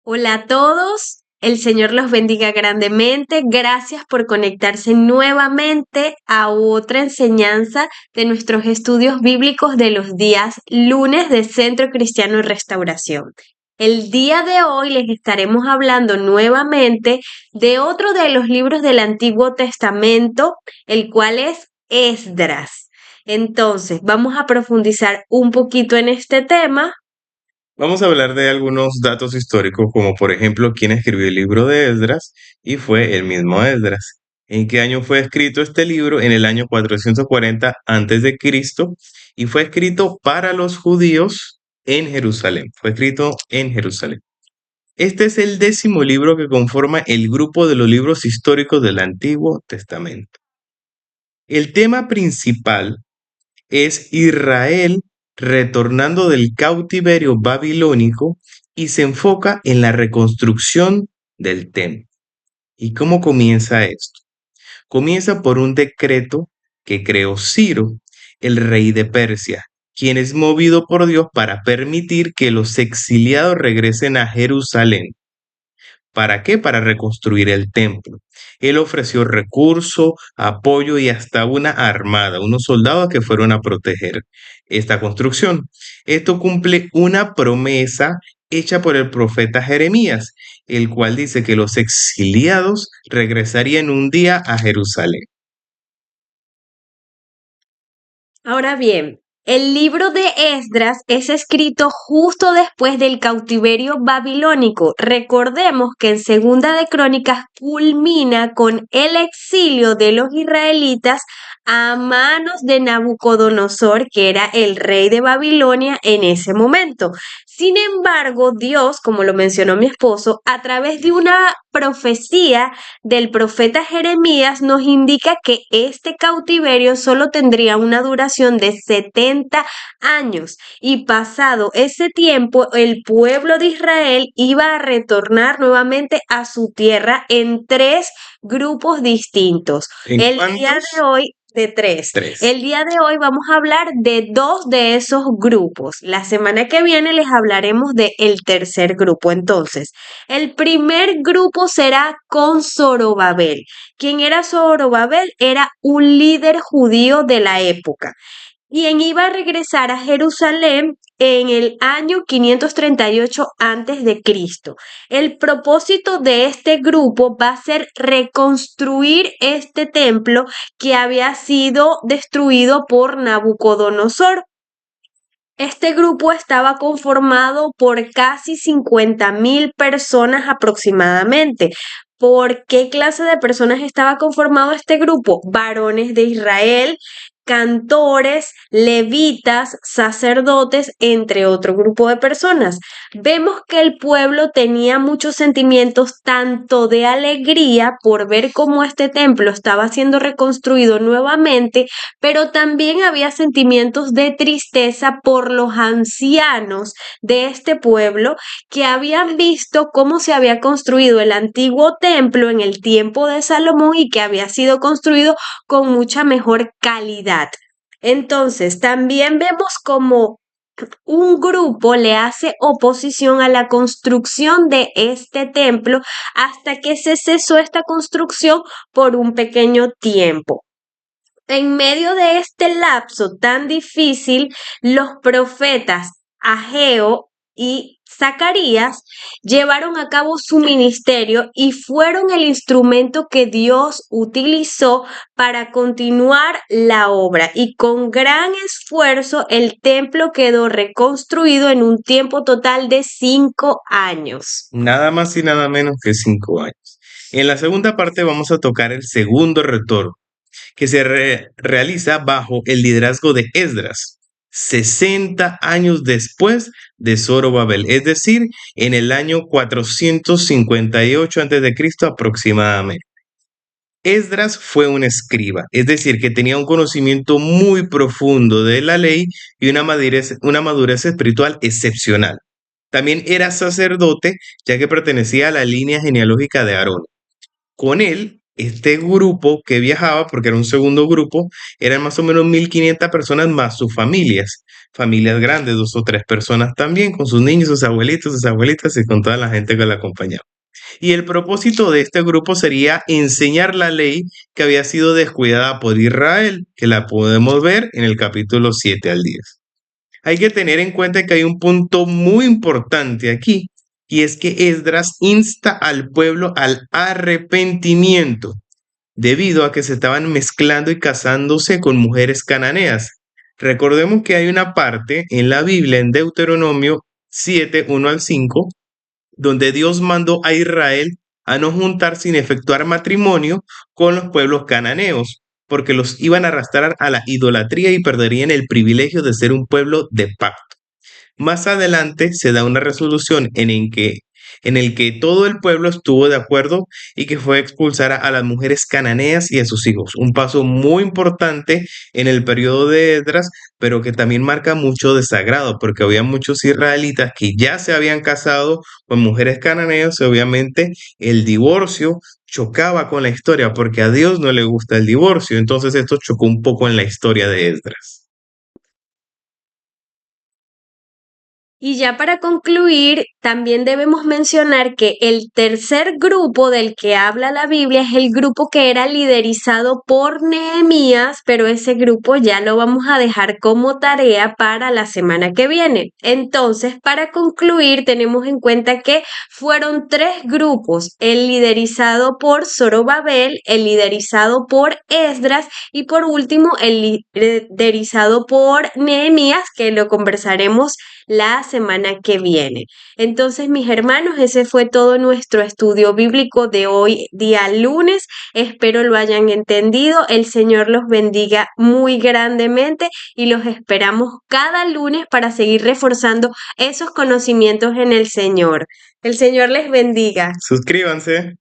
Hola a todos, el Señor los bendiga grandemente. Gracias por conectarse nuevamente a otra enseñanza de nuestros estudios bíblicos de los días lunes de Centro Cristiano y Restauración. El día de hoy les estaremos hablando nuevamente de otro de los libros del Antiguo Testamento, el cual es Esdras. Entonces, vamos a profundizar un poquito en este tema. Vamos a hablar de algunos datos históricos, como por ejemplo quién escribió el libro de Esdras, y fue el mismo Esdras. ¿En qué año fue escrito este libro? En el año 440 a.C. y fue escrito para los judíos en Jerusalén. Fue escrito en Jerusalén. Este es el 10º libro que conforma el grupo de los libros históricos del Antiguo Testamento. El tema principal es Israel retornando del cautiverio babilónico y se enfoca en la reconstrucción del templo. ¿Y cómo comienza esto? Comienza por un decreto que creó Ciro, el rey de Persia, quien es movido por Dios para permitir que los exiliados regresen a Jerusalén. ¿Para qué? Para reconstruir el templo. Él ofreció recursos, apoyo y hasta una armada, unos soldados que fueron a proteger esta construcción. Esto cumple una promesa hecha por el profeta Jeremías, el cual dice que los exiliados regresarían un día a Jerusalén. Ahora bien, el libro de Esdras es escrito justo después del cautiverio babilónico. Recordemos que en Segunda de Crónicas culmina con el exilio de los israelitas a manos de Nabucodonosor, que era el rey de Babilonia en ese momento. Sin embargo, Dios, como lo mencionó mi esposo, a través de una profecía del profeta Jeremías nos indica que este cautiverio solo tendría una duración de 70 años y pasado ese tiempo el pueblo de Israel iba a retornar nuevamente a su tierra en tres grupos distintos. ¿En El día de cuántos? hoy de tres. Tres. El día de hoy vamos a hablar de dos de esos grupos. La semana que viene les hablaremos del tercer grupo. Entonces, el primer grupo será con Zorobabel. ¿Quién era Zorobabel? Era un líder judío de la época, quien iba a regresar a Jerusalén en el año 538 a.C. El propósito de este grupo va a ser reconstruir este templo que había sido destruido por Nabucodonosor. Este grupo estaba conformado por casi 50.000 personas aproximadamente. ¿Por qué clase de personas estaba conformado este grupo? Varones de Israel, cantores, levitas, sacerdotes, entre otro grupo de personas. Vemos que el pueblo tenía muchos sentimientos, tanto de alegría por ver cómo este templo estaba siendo reconstruido nuevamente, pero también había sentimientos de tristeza por los ancianos de este pueblo que habían visto cómo se había construido el antiguo templo en el tiempo de Salomón y que había sido construido con mucha mejor calidad. Entonces, también vemos como un grupo le hace oposición a la construcción de este templo hasta que se cesó esta construcción por un pequeño tiempo. En medio de este lapso tan difícil, los profetas Ageo y Zacarías llevaron a cabo su ministerio y fueron el instrumento que Dios utilizó para continuar la obra. Y con gran esfuerzo el templo quedó reconstruido en un tiempo total de 5 años. Nada más y nada menos que 5 años. En la segunda parte vamos a tocar el segundo retorno, que se realiza bajo el liderazgo de Esdras, 60 años después de Zorobabel, es decir, en el año 458 a.C. aproximadamente. Esdras fue un escriba, es decir, que tenía un conocimiento muy profundo de la ley y una madurez espiritual excepcional. También era sacerdote, ya que pertenecía a la línea genealógica de Aarón. Con él Este grupo que viajaba, porque era un segundo grupo, eran más o menos 1500 personas más sus familias, familias grandes, dos o tres personas también, con sus niños, sus abuelitas y con toda la gente que la acompañaba. Y el propósito de este grupo sería enseñar la ley que había sido descuidada por Israel, que la podemos ver en el capítulo 7 al 10. Hay que tener en cuenta que hay un punto muy importante aquí, y es que Esdras insta al pueblo al arrepentimiento, debido a que se estaban mezclando y casándose con mujeres cananeas. Recordemos que hay una parte en la Biblia, en Deuteronomio 7, 1 al 5, donde Dios mandó a Israel a no juntar sin efectuar matrimonio con los pueblos cananeos, porque los iban a arrastrar a la idolatría y perderían el privilegio de ser un pueblo de pacto. Más adelante se da una resolución en el que todo el pueblo estuvo de acuerdo y que fue expulsar a las mujeres cananeas y a sus hijos. Un paso muy importante en el periodo de Esdras, pero que también marca mucho desagrado, porque había muchos israelitas que ya se habían casado con mujeres cananeas y obviamente el divorcio chocaba con la historia, porque a Dios no le gusta el divorcio. Entonces esto chocó un poco en la historia de Esdras. Y ya para concluir, también debemos mencionar que el tercer grupo del que habla la Biblia es el grupo que era liderizado por Nehemías, pero ese grupo ya lo vamos a dejar como tarea para la semana que viene. Entonces, para concluir, tenemos en cuenta que fueron tres grupos: el liderizado por Zorobabel, el liderizado por Esdras y por último el liderizado por Nehemías, que lo conversaremos la semana que viene. Entonces, mis hermanos, ese fue todo nuestro estudio bíblico de hoy, día lunes. Espero lo hayan entendido. El Señor los bendiga muy grandemente y los esperamos cada lunes para seguir reforzando esos conocimientos en el Señor. El Señor les bendiga. Suscríbanse.